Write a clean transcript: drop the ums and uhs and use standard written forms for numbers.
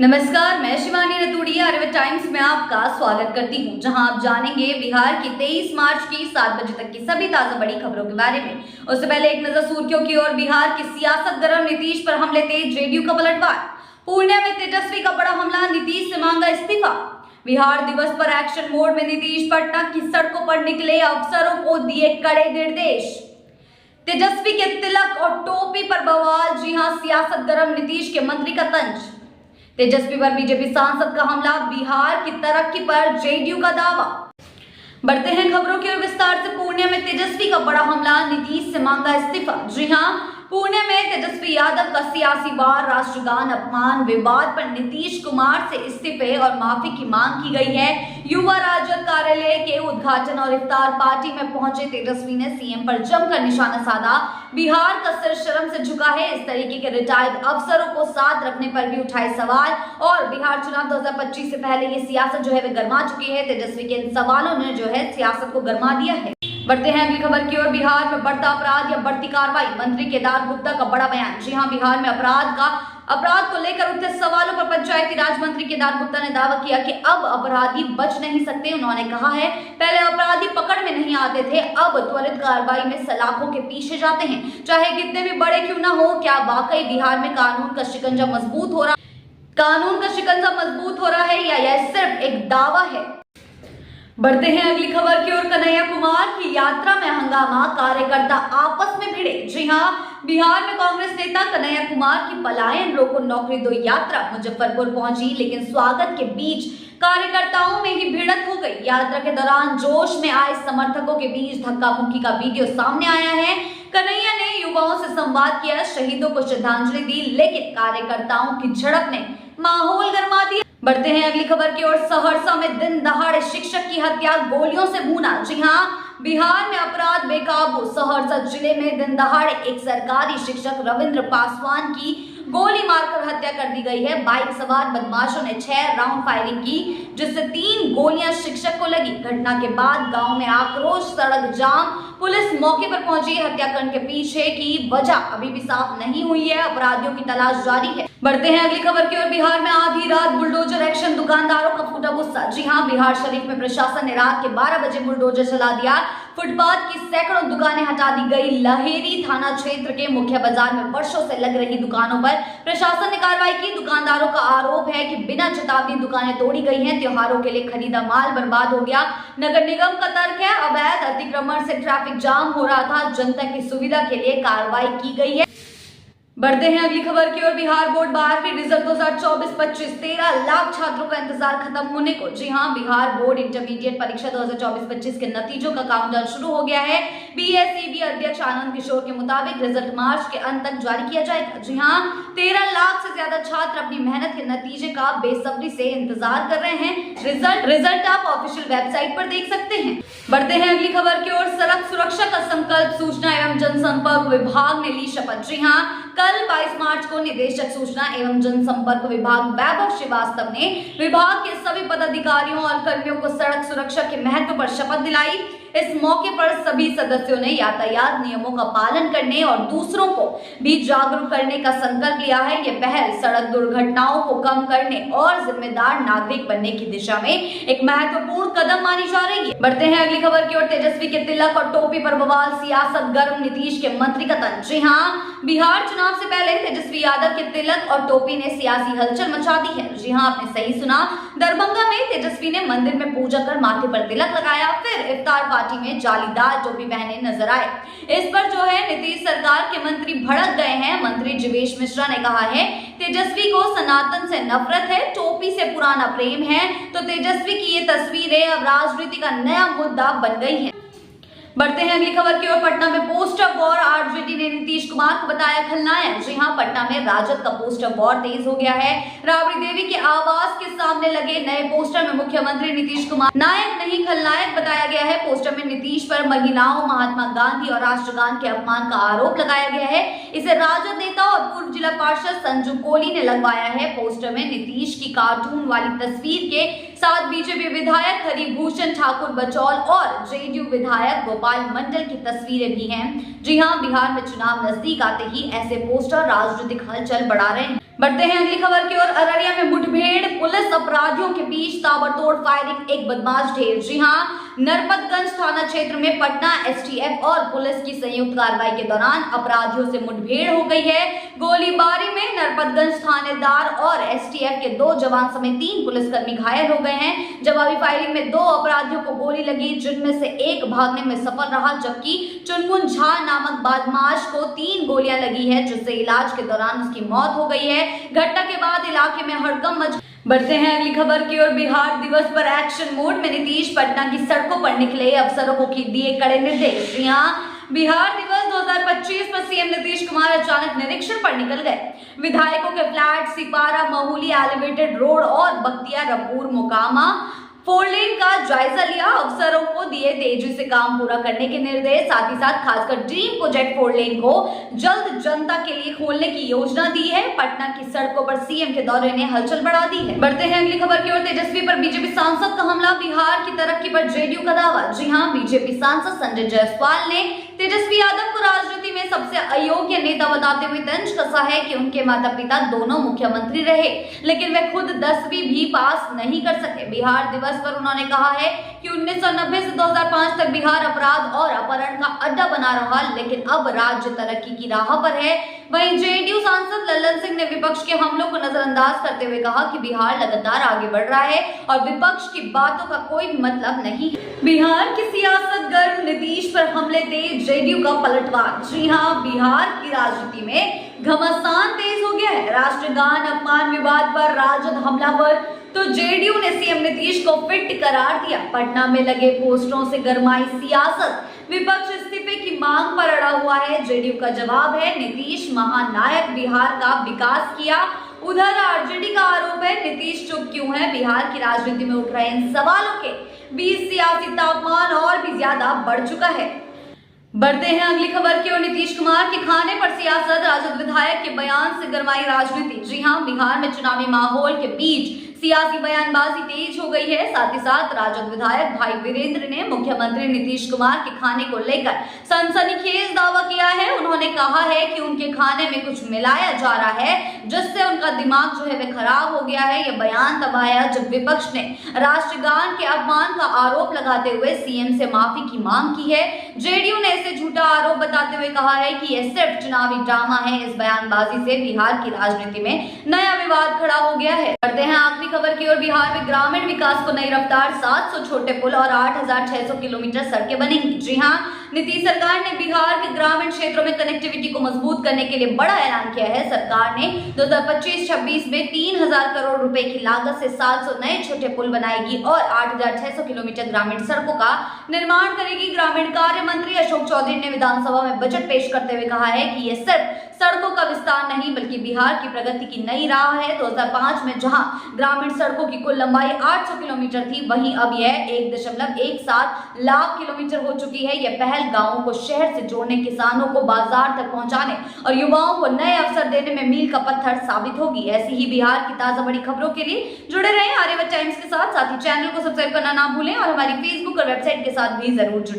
नमस्कार, मैं शिवानी रतूड़िया आर्यभट्ट टाइम्स में आपका स्वागत करती हूं, जहां आप जानेंगे बिहार की 23 मार्च की 7 बजे तक की सभी ताजा बड़ी खबरों के बारे में। उससे पहले एक नजर सुर्खियों की ओर। बिहार की सियासत गर्म, नीतीश पर हमले तेज, जेडीयू का पलटवार। पूर्णिया में तेजस्वी का बड़ा हमला, नीतीश से मांगा इस्तीफा। बिहार दिवस पर एक्शन मोड में नीतीश, पटना की सड़कों पर निकले, अफसरों को दिए कड़े निर्देश। तेजस्वी के तिलक और टोपी पर बवाल, जी हां, सियासत गर्म, नीतीश के मंत्री का तंज। तेजस्वी पर बीजेपी सांसद का हमला, बिहार की तरक्की पर जेडीयू का दावा। बढ़ते हैं खबरों की ओर विस्तार से। पूर्णिया में तेजस्वी का बड़ा हमला, नीतीश से मांगा इस्तीफा। जी हां, पुणे में तेजस्वी यादव का सियासी वार, राष्ट्रगान अपमान विवाद पर नीतीश कुमार से इस्तीफे और माफी की मांग की गई है। युवा राजद कार्यालय के उद्घाटन और इफ्तार पार्टी में पहुंचे तेजस्वी ने सीएम पर जमकर निशाना साधा। बिहार का सिर शर्म से झुका है, इस तरीके के रिटायर्ड अफसरों को साथ रखने पर भी उठाए सवाल। और बिहार चुनाव 2025 से पहले ये सियासत जो है वे गर्मा चुकी है। तेजस्वी के इन सवालों ने जो है सियासत को गर्मा दिया है। बढ़ते हैं अगली खबर की ओर। बिहार में बढ़ता अपराध या बढ़ती कार्रवाई, मंत्री केदार गुप्ता का बड़ा बयान। जी हां, बिहार में अपराध को लेकर उठे सवालों पर पंचायती राज मंत्री केदार गुप्ता ने दावा किया कि अब अपराधी बच नहीं सकते। उन्होंने कहा है, पहले अपराधी पकड़ में नहीं आते थे, अब त्वरित कार्रवाई में सलाखों के पीछे जाते हैं, चाहे कितने भी बड़े क्यों ना हो। क्या वाकई बिहार में कानून का शिकंजा मजबूत हो रहा है या यह सिर्फ एक दावा है? बढ़ते हैं अगली खबर की ओर। कन्हैया कुमार की यात्रा में हंगामा, कार्यकर्ता आपस में भिड़े। जी हां, बिहार में कांग्रेस नेता कन्हैया कुमार की पलायन रोको नौकरी दो यात्रा मुजफ्फरपुर पहुंची, लेकिन स्वागत के बीच कार्यकर्ताओं में ही भिड़ंत हो गई। यात्रा के दौरान जोश में आए समर्थकों के बीच धक्का मुक्की का वीडियो सामने आया है। कन्हैया ने युवाओं से संवाद किया, शहीदों को श्रद्धांजलि दी, लेकिन कार्यकर्ताओं की झड़प ने माहौल गरमा दिया। बढ़ते हैं अगली खबर की ओर। सहरसा में दिन दहाड़े शिक्षक की हत्या, गोलियों से भूना। जी हां, बिहार में अपराध बेकाबू। सहरसा जिले में दिन दहाड़े एक सरकारी शिक्षक रविंद्र पासवान की गोली मारकर हत्या कर दी गई है। बाइक सवार बदमाशों ने 6 राउंड फायरिंग की, जिससे 3 गोलियां शिक्षक को लगी। घटना के बाद गांव में आक्रोश, सड़क जाम, पुलिस मौके पर पहुंची। हत्याकांड के पीछे की वजह अभी भी साफ नहीं हुई है, अपराधियों की तलाश जारी है। बढ़ते हैं अगली खबर की ओर। बिहार में आधी रात बुलडोजर एक्शन, दुकानदारों का फूटा गुस्सा। जी हां, बिहार शरीफ में प्रशासन ने रात के 12 बजे बुलडोजर चला दिया। फुटपाथ की सैकड़ों दुकानें हटा दी गई। लहेरी थाना क्षेत्र के मुख्य बाजार में वर्षों से लग रही दुकानों पर प्रशासन ने कार्रवाई की। दुकानदारों का आरोप है कि बिना चेतावनी दुकानें तोड़ी गई हैं। त्योहारों के लिए खरीदा माल बर्बाद हो गया। नगर निगम का तर्क है, अवैध अतिक्रमण से ट्रैफिक जाम हो रहा था, जनता की सुविधा के लिए कार्रवाई की गई है। बढ़ते हैं अगली खबर की ओर। बिहार बोर्ड 12वीं रिजल्ट 2024-25, 13 लाख छात्रों का इंतजार खत्म होने को। जी हां, बिहार बोर्ड इंटरमीडिएट परीक्षा 2024-25 के नतीजों का काउंटडाउन शुरू हो गया है। बीएसईबी अध्यक्ष आनंद किशोर के मुताबिक रिजल्ट मार्च के अंत तक जारी किया जाएगा। जी हां, 13 लाख से ज्यादा छात्र अपनी मेहनत के नतीजे का बेसब्री से इंतजार कर रहे हैं। रिजल्ट आप ऑफिशियल वेबसाइट पर देख सकते हैं। बढ़ते हैं अगली खबर की ओर। सड़क सुरक्षा का संकल्प, सूचना एवं जनसंपर्क विभाग ने ली शपथ। जी हां, कल 22 मार्च को निदेशक सूचना एवं जनसंपर्क विभाग वैभव श्रीवास्तव ने विभाग के सभी पदाधिकारियों और कर्मियों को सड़क सुरक्षा के महत्व पर शपथ दिलाई। इस मौके पर सभी सदस्यों ने यातायात नियमों का पालन करने और दूसरों को भी जागरूक करने का संकल्प लिया है। यह पहल सड़क दुर्घटनाओं को कम करने और जिम्मेदार नागरिक बनने की दिशा में एक महत्वपूर्ण कदम मानी जा रही है। बढ़ते हैं अगली खबर की ओर। तेजस्वी के तिलक और टोपी पर बवाल, सियासत गर्म, नीतीश के मंत्री का तंज। जी हां, बिहार चुनाव से पहले तेजस्वी यादव के तिलक और टोपी ने सियासी हलचल मचा दी है। जी हां, आपने सही सुना। दरभंगा में तेजस्वी ने मंदिर में पूजा कर माथे पर तिलक लगाया, फिर इफ्तार पार्टी में जालीदार टोपी पहने नजर आए। इस पर जो है नीतीश सरकार के मंत्री भड़क गए हैं। मंत्री जीवेश मिश्रा ने कहा है, तेजस्वी को सनातन से नफरत है, टोपी से पुराना प्रेम है, तो तेजस्वी की ये तस्वीरें अब राजनीति का नया मुद्दा बन गई हैं। बढ़ते हैं अगली खबर की ओर। पटना में पोस्टर वॉर, आरजेडी ने नीतीश कुमार को बताया खलनायक। जी हां, पटना में राजद का पोस्टर वॉर तेज हो गया है। राबड़ी देवी के आवास के सामने लगे नए पोस्टर में मुख्यमंत्री नीतीश कुमार नायक नहीं खलनायक बताया गया है। पोस्टर में नीतीश पर महिलाओं, महात्मा गांधी और राष्ट्रगान के अपमान का आरोप लगाया गया है। इसे राजद नेता और पूर्व जिला पार्षद संजू कोली ने लगवाया है। पोस्टर में नीतीश की कार्टून वाली तस्वीर के साथ बीजेपी विधायक हरिभूषण ठाकुर बचौल और जेडीयू विधायक गोपाल मंडल की तस्वीरें भी हैं। जी हां, बिहार में चुनाव नजदीक आते ही ऐसे पोस्टर राजनीतिक हलचल बढ़ा रहे हैं। बढ़ते हैं अगली खबर की ओर। अररिया में मुठभेड़ पुलिस अपराधियों के बीच ताबड़तोड़ फायरिंग, एक बदमाश ढेर। जी हां, नरपतगंज थाना क्षेत्र में पटना एसटीएफ और पुलिस की संयुक्त कार्रवाई के दौरान अपराधियों से मुठभेड़ हो गई है। गोलीबारी में नरपतगंज थानेदार और एसटीएफ के 2 जवान समेत 3 पुलिसकर्मी घायल हो गए हैं। जवाबी फायरिंग में 2 अपराधियों को गोली लगी, जिनमें से एक भागने में सफल रहा, जबकि चुनमुन झा नामक बदमाश को 3 गोलियां लगी है, जिससे इलाज के दौरान उसकी मौत हो गई है। घटना के बाद इलाके में हड़कंप मच। बढ़ते हैं अगली खबर की ओर। बिहार दिवस पर एक्शन मोड में नीतीश पटना की सड़कों पर निकले, अफसरों को दिए कड़े निर्देश। बिहार दिवस 2025 पर सीएम नीतीश कुमार अचानक निरीक्षण पर निकल गए। विधायकों के फ्लैट सिपारा, महूली, एलिवेटेड रोड और बख्तियारपुर मोकामा 4 लेन का जायजा लिया। अफसरों को दिए तेजी से काम पूरा करने के निर्देश, साथ ही साथ खासकर ड्रीम प्रोजेक्ट 4 लेन को जल्द जनता के लिए खोलने की योजना दी है। पटना की सड़कों पर सीएम के दौरे ने हलचल बढ़ा दी है। बढ़ते हैं अगली खबर की ओर। तेजस्वी पर बीजेपी सांसद का हमला, बिहार की तरक्की पर जेडीयू का दावा। जी हां, बीजेपी सांसद संजय जायसवाल ने तेजस्वी यादव को राजनीति में सबसे अयोग्य नेता बताते हुए तंज कसा है कि उनके माता पिता दोनों मुख्यमंत्री रहे, लेकिन वे खुद 10वीं भी पास नहीं कर सके। बिहार दिवस पर उन्होंने कहा है कि 1990 से 2005 तक बिहार अपराध और अपहरण का अड्डा बना रहा, लेकिन अब राज्य तरक्की की राह पर है। वहीं जेडीयू सांसद लल्लन सिंह ने विपक्ष के हमलों को नजरअंदाज करते हुए कहा कि बिहार लगातार आगे बढ़ रहा है और विपक्ष की बातों का कोई मतलब नहीं है। बिहार की सियासत गर्म, नीतीश पर हमले तेज, जेडीयू का पलटवार। जी हां, बिहार की राजनीति में घमासान तेज हो गया है। राष्ट्रगान अपमान विवाद पर राजद हमला पर तो जेडीयू ने सीएम नीतीश को फिट करार दिया। पटना में लगे पोस्टरों से गरमाई सियासत, विपक्ष इस्तीफे की मांग पर अड़ा हुआ है। जेडीयू का जवाब है, नीतीश महानायक, बिहार का विकास किया। उधर आरजेडी का आरोप है, नीतीश चुप क्यों है। बिहार की राजनीति में उठ रहे इन सवालों के बीच सियासी तापमान और भी ज्यादा बढ़ चुका है। बढ़ते हैं अगली खबर की ओर। नीतीश कुमार के खाने पर सियासत, राजद विधायक के बयान से गरमाई राजनीति। जी हां, बिहार में चुनावी माहौल के बीच सियासी बयानबाजी तेज हो गई है। साथ ही साथ राजद विधायक भाई वीरेंद्र ने मुख्यमंत्री नीतीश कुमार के खाने को लेकर सनसनीखेज दावा किया है। उन्होंने कहा है कि उनके खाने में कुछ मिलाया जा रहा है, जिससे उनका दिमाग जो है वह खराब हो गया है। यह बयान तब आया जब विपक्ष ने राष्ट्रगान के अपमान का आरोप लगाते हुए सीएम से माफी की मांग की है। जेडीयू ने इसे झूठा आरोप बताते हुए कहा है कि यह सिर्फ चुनावी ड्रामा है। इस बयानबाजी से बिहार की राजनीति में नया विवाद खड़ा हो गया है। बढ़ते हैं आखिरी खबर की ओर। बिहार में ग्रामीण विकास को नई रफ्तार, 700 छोटे पुल और 8600 किलोमीटर सड़कें बनेंगी। जी हां, नीतीश सरकार ने बिहार के ग्रामीण क्षेत्रों में कनेक्टिविटी को मजबूत करने के लिए बड़ा ऐलान किया है। सरकार ने 2025-26 में 3000 करोड़ रुपए की लागत से 700 नए छोटे पुल बनाएगी और 8600 किलोमीटर ग्रामीण सड़कों का निर्माण करेगी। ग्रामीण कार्य मंत्री अशोक चौधरी ने विधानसभा में बजट पेश करते हुए कहा है कि यह सिर्फ सड़कों का विस्तार नहीं, बल्कि बिहार की प्रगति की नई राह है। 2005 में जहां ग्रामीण सड़कों की कुल लंबाई 800 किलोमीटर थी, वहीं अब यह 1.17 लाख किलोमीटर हो चुकी है। यह पहल गांवों को शहर से जोड़ने, किसानों को बाजार तक पहुंचाने और युवाओं को नए अवसर देने में मील का पत्थर साबित होगी। ऐसी ही बिहार की ताजा बड़ी खबरों के लिए जुड़े रहें आर्यावर्त टाइम्स के साथ ही चैनल को सब्सक्राइब करना ना भूलें और हमारी फेसबुक और वेबसाइट के साथ भी जरूर जुड़ें।